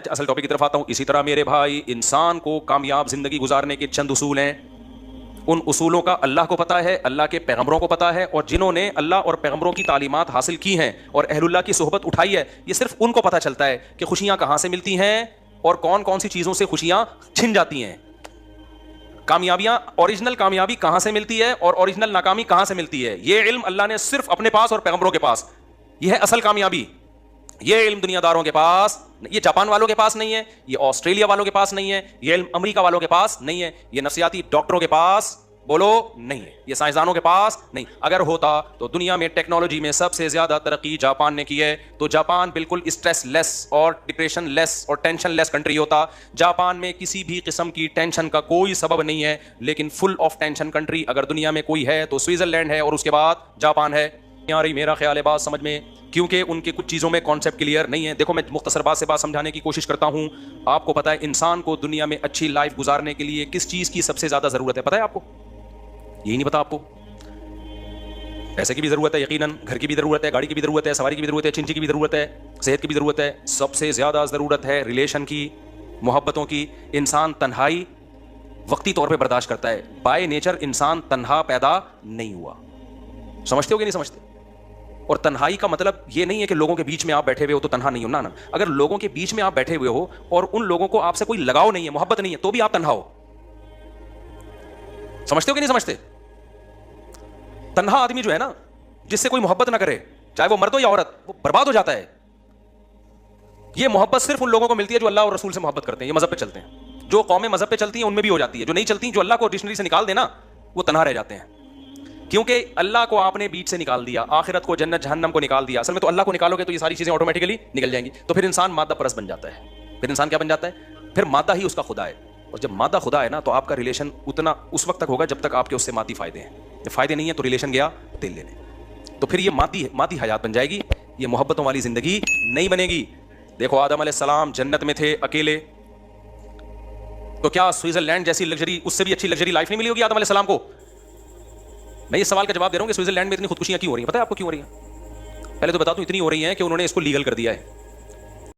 اصل ٹاپک کی طرف آتا ہوں. اسی طرح میرے بھائی انسان کو کامیاب زندگی گزارنے کے چند اصول ہیں. ان اصولوں کا اللہ کو پتہ ہے, اللہ کے پیغمبروں کو پتہ ہے, اور جنہوں نے اللہ اور پیغمبروں کی تعلیمات حاصل کی ہیں اور اہل اللہ کی صحبت اٹھائی ہے, یہ صرف ان کو پتہ چلتا ہے کہ خوشیاں کہاں سے ملتی ہیں اور کون کون سی چیزوں سے خوشیاں چھن جاتی ہیں. کامیابیاں, اوریجنل کامیابی کہاں سے ملتی ہے اور اوریجنل ناکامی کہاں سے ملتی ہے, یہ علم اللہ نے صرف اپنے پاس اور پیغمبروں کے پاس. یہ ہے اصل کامیابی. یہ علم دنیا داروں کے پاس, یہ جاپان والوں کے پاس نہیں ہے, یہ آسٹریلیا والوں کے پاس نہیں ہے, یہ علم امریکہ والوں کے پاس نہیں ہے, یہ نفسیاتی ڈاکٹروں کے پاس بولو نہیں ہے, یہ سائنسدانوں کے پاس نہیں. اگر ہوتا تو دنیا میں ٹیکنالوجی میں سب سے زیادہ ترقی جاپان نے کی ہے, تو جاپان بالکل اسٹریس لیس اور ڈپریشن لیس اور ٹینشن لیس کنٹری ہوتا. جاپان میں کسی بھی قسم کی ٹینشن کا کوئی سبب نہیں ہے, لیکن فل آف ٹینشن کنٹری اگر دنیا میں کوئی ہے تو سوئٹزرلینڈ ہے, اور اس کے بعد جاپان ہے. یاری میرا خیال ہے بات سمجھ میں, کیونکہ ان کے کچھ چیزوں میں کانسیپٹ کلیئر نہیں ہے. دیکھو میں مختصر بات سے بات سمجھانے کی کوشش کرتا ہوں. آپ کو پتہ ہے انسان کو دنیا میں اچھی لائف گزارنے کے لیے کس چیز کی سب سے زیادہ ضرورت ہے؟ پتہ ہے آپ کو؟ یہی نہیں پتا آپ کو؟ پیسے کی بھی ضرورت ہے یقیناً, گھر کی بھی ضرورت ہے, گاڑی کی بھی ضرورت ہے, سواری کی بھی ضرورت ہے, چنچی کی بھی ضرورت ہے, صحت کی بھی ضرورت ہے. سب سے زیادہ ضرورت ہے ریلیشن کی, محبتوں کی. انسان تنہائی وقتی طور پہ برداشت کرتا ہے. بائی نیچر انسان تنہا پیدا نہیں ہوا. سمجھتے ہو کہ نہیں سمجھتے؟ اور تنہائی کا مطلب یہ نہیں ہے کہ لوگوں کے بیچ میں آپ بیٹھے ہوئے ہو تو تنہا نہیں ہو. نا, اگر لوگوں کے بیچ میں آپ بیٹھے ہوئے ہو اور ان لوگوں کو آپ سے کوئی لگاؤ نہیں ہے, محبت نہیں ہے, تو بھی آپ تنہا ہو. سمجھتے ہو کہ نہیں سمجھتے؟ تنہا آدمی جو ہے نا, جس سے کوئی محبت نہ کرے, چاہے وہ مرد ہو یا عورت, وہ برباد ہو جاتا ہے. یہ محبت صرف ان لوگوں کو ملتی ہے جو اللہ اور رسول سے محبت کرتے ہیں, یہ مذہب پہ چلتے ہیں. جو قومیں مذہب پہ چلتی ہیں ان میں بھی ہو جاتی ہے, جو نہیں چلتی, جو اللہ کو ڈکشنری سے نکال دینا, وہ تنہا رہ جاتے ہیں. کیونکہ اللہ کو آپ نے بیچ سے نکال دیا, آخرت کو, جنت جہنم کو نکال دیا. اصل میں تو اللہ کو نکالو گے تو یہ ساری چیزیں آٹومیٹکلی نکل جائیں گی. تو پھر انسان مادہ پرست بن جاتا ہے. پھر انسان کیا بن جاتا ہے؟ پھر مادہ ہی اس کا خدا ہے. اور جب مادہ خدا ہے نا, تو آپ کا ریلیشن اتنا اس وقت تک ہوگا جب تک آپ کے اس سے مادی فائدے ہیں. جب فائدے نہیں ہیں تو ریلیشن گیا تیل لینے. تو پھر یہ مادی حیات بن جائے گی, یہ محبتوں والی زندگی نہیں بنے گی. دیکھو آدم علیہ السلام جنت میں تھے اکیلے, تو کیا سوئٹزرلینڈ جیسی لگژری, اس سے بھی اچھی لگژری لائف نہیں ملی ہوگی آدم علیہ السلام کو؟ میں اس سوال کا جواب دے رہا ہوں کہ سوئٹزرلینڈ میں اتنی خودکشیاں کیوں ہو رہی ہیں. پتہ ہے آپ کو کیوں ہو رہی ہیں؟ پہلے تو بتا دوں, اتنی ہو رہی ہیں کہ انہوں نے اس کو لیگل کر دیا ہے.